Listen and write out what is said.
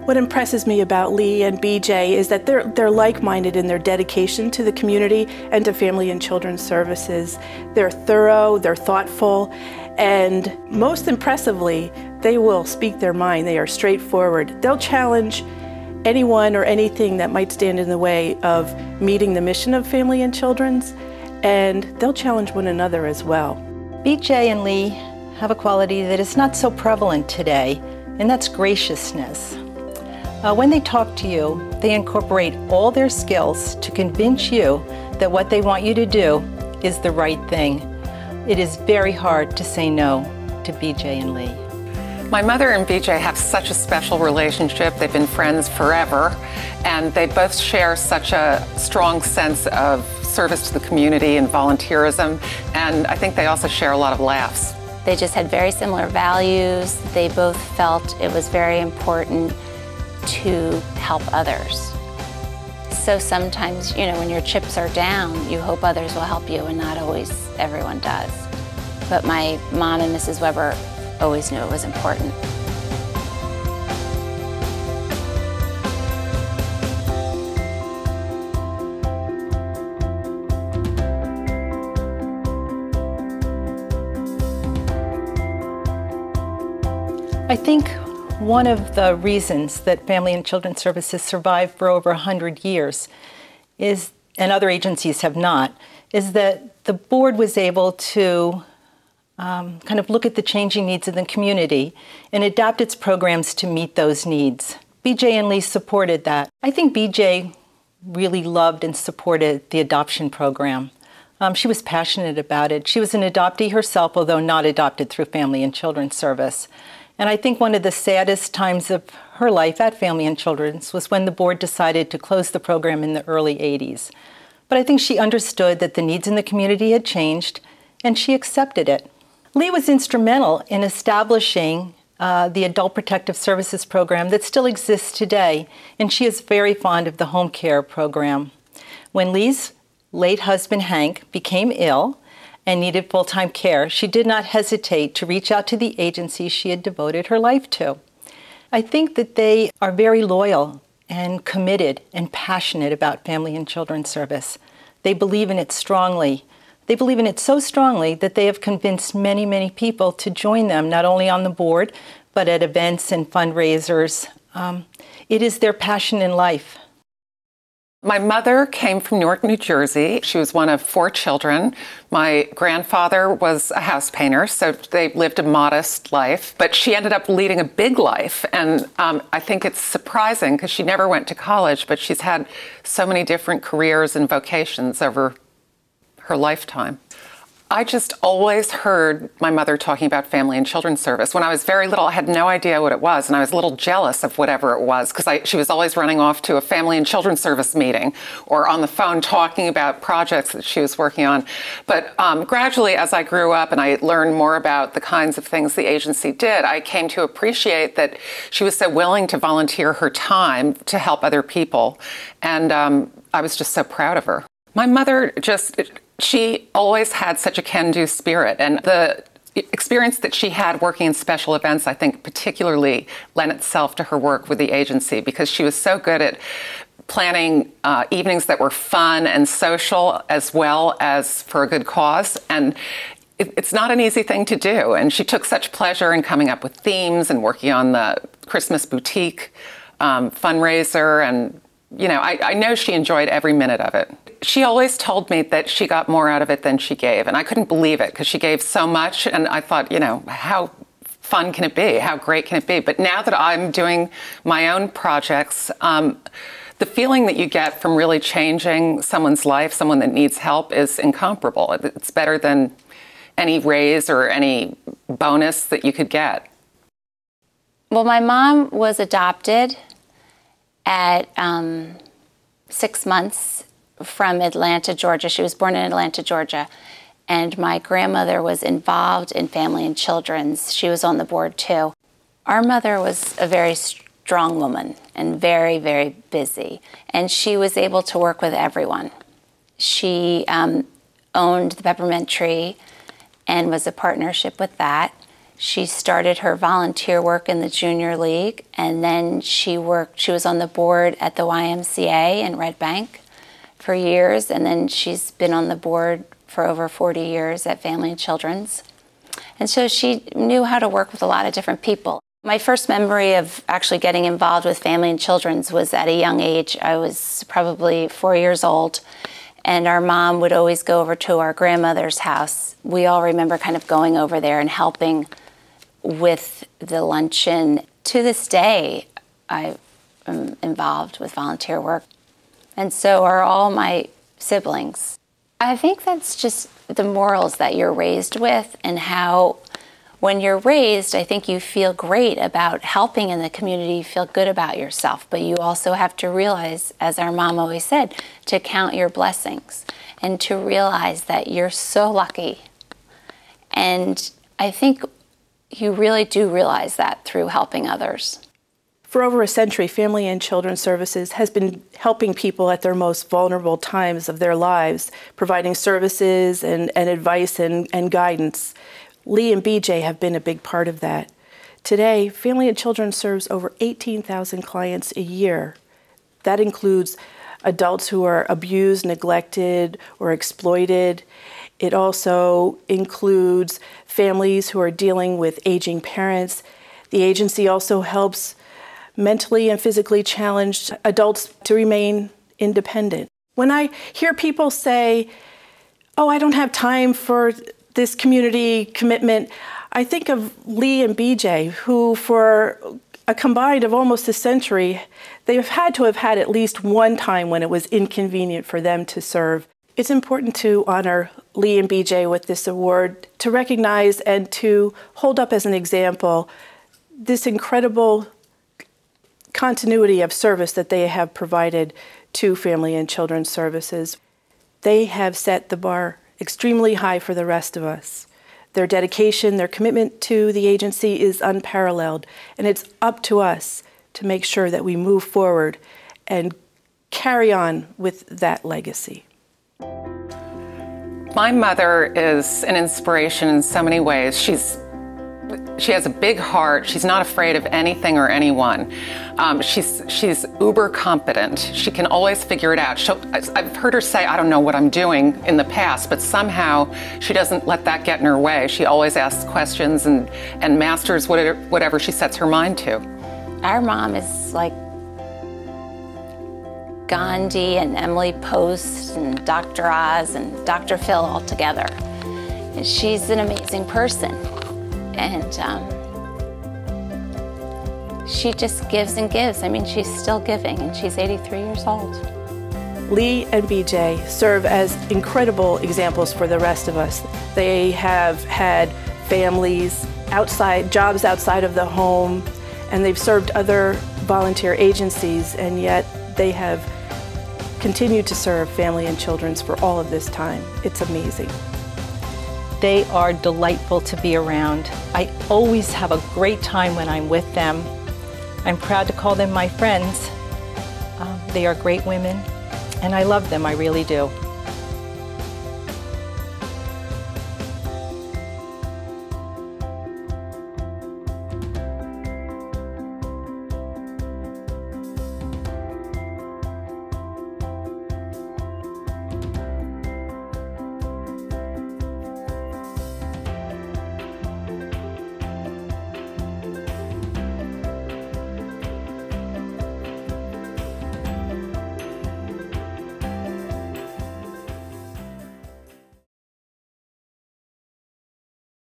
What impresses me about Lee and BJ is that they're like-minded in their dedication to the community and to family and children's services. They're thorough, they're thoughtful, and most impressively, they will speak their mind. They are straightforward. They'll challenge anyone or anything that might stand in the way of meeting the mission of family and children's, and they'll challenge one another as well. BJ and Lee have a quality that is not so prevalent today, and that's graciousness. When they talk to you, they incorporate all their skills to convince you that what they want you to do is the right thing. It is very hard to say no to BJ and Lee. My mother and BJ have such a special relationship. They've been friends forever, and they both share such a strong sense of service to the community and volunteerism, and I think they also share a lot of laughs. They just had very similar values. They both felt it was very important to help others. So sometimes, you know, when your chips are down, you hope others will help you, and not always everyone does. But my mom and Mrs. Weber always knew it was important. I think one of the reasons that Family and Children's Services survived for over 100 years is, and other agencies have not, is that the board was able to kind of look at the changing needs of the community and adapt its programs to meet those needs. BJ and Lee supported that. I think BJ really loved and supported the adoption program. She was passionate about it. She was an adoptee herself, although not adopted through Family and Children's Service. And I think one of the saddest times of her life at Family and Children's was when the board decided to close the program in the early 80s. But I think she understood that the needs in the community had changed, and she accepted it. Lee was instrumental in establishing the Adult Protective Services program that still exists today, and she is very fond of the home care program. When Lee's late husband, Hank, became ill and needed full-time care, she did not hesitate to reach out to the agency she had devoted her life to. I think that they are very loyal and committed and passionate about Family and Children's Service. They believe in it strongly. They believe in it so strongly that they have convinced many, many people to join them, not only on the board, but at events and fundraisers. It is their passion in life. My mother came from Newark, New Jersey. She was one of 4 children. My grandfather was a house painter, so they lived a modest life, but she ended up leading a big life. And I think it's surprising because she never went to college, but she's had so many different careers and vocations over her lifetime. I just always heard my mother talking about Family and Children's Service. When I was very little, I had no idea what it was, and I was a little jealous of whatever it was because she was always running off to a Family and Children's Service meeting or on the phone talking about projects that she was working on. But gradually, as I grew up and I learned more about the kinds of things the agency did, I came to appreciate that she was so willing to volunteer her time to help other people. And I was just so proud of her. My mother she always had such a can-do spirit, and the experience that she had working in special events, I think, particularly lent itself to her work with the agency because she was so good at planning evenings that were fun and social as well as for a good cause. And it's not an easy thing to do, and she took such pleasure in coming up with themes and working on the Christmas boutique fundraiser, and you know, I know she enjoyed every minute of it. She always told me that she got more out of it than she gave, and I couldn't believe it because she gave so much, and I thought, you know, how fun can it be? How great can it be? But now that I'm doing my own projects, the feeling that you get from really changing someone's life, someone that needs help, is incomparable. It's better than any raise or any bonus that you could get. Well, my mom was adopted at 6 months from Atlanta, Georgia. She was born in Atlanta, Georgia. And my grandmother was involved in Family and Children's. She was on the board too. Our mother was a very strong woman and very, very busy. And she was able to work with everyone. She owned the Peppermint Tree and was a partnership with that. She started her volunteer work in the junior league, and then she was on the board at the YMCA in Red Bank for years, and then she's been on the board for over 40 years at Family and Children's. And so she knew how to work with a lot of different people. My first memory of actually getting involved with Family and Children's was at a young age. I was probably 4 years old, and our mom would always go over to our grandmother's house. We all remember kind of going over there and helping with the luncheon. To this day, I am involved with volunteer work, and so are all my siblings. I think that's just the morals that you're raised with, and how when you're raised, I think you feel great about helping in the community, you feel good about yourself, but you also have to realize, as our mom always said, to count your blessings and to realize that you're so lucky. And I think you really do realize that through helping others. For over a century, Family and Children's Services has been helping people at their most vulnerable times of their lives, providing services and advice and guidance. Lee and BJ have been a big part of that. Today, Family and Children serves over 18,000 clients a year. That includes adults who are abused, neglected, or exploited. It also includes families who are dealing with aging parents. The agency also helps mentally and physically challenged adults to remain independent. When I hear people say, "Oh, I don't have time for this community commitment," I think of Lee and BJ, who for a combined of almost a century, they've had to have had at least one time when it was inconvenient for them to serve. It's important to honor Lee and BJ with this award, to recognize and to hold up as an example this incredible continuity of service that they have provided to Family and Children's Services. They have set the bar extremely high for the rest of us. Their dedication, their commitment to the agency is unparalleled, and it's up to us to make sure that we move forward and carry on with that legacy. My mother is an inspiration in so many ways. She has a big heart. She's not afraid of anything or anyone. She's uber competent. She can always figure it out. I've heard her say, "I don't know what I'm doing," in the past, but somehow she doesn't let that get in her way. She always asks questions and masters whatever she sets her mind to. Our mom is like Gandhi and Emily Post and Dr. Oz and Dr. Phil all together. And she's an amazing person. And she just gives and gives. I mean, she's still giving, and she's 83 years old. Lee and BJ serve as incredible examples for the rest of us. They have had families outside, jobs outside of the home, and they've served other volunteer agencies, and yet they have continued to serve Family and Children's for all of this time. It's amazing. They are delightful to be around. I always have a great time when I'm with them. I'm proud to call them my friends. They are great women, and I love them, I really do.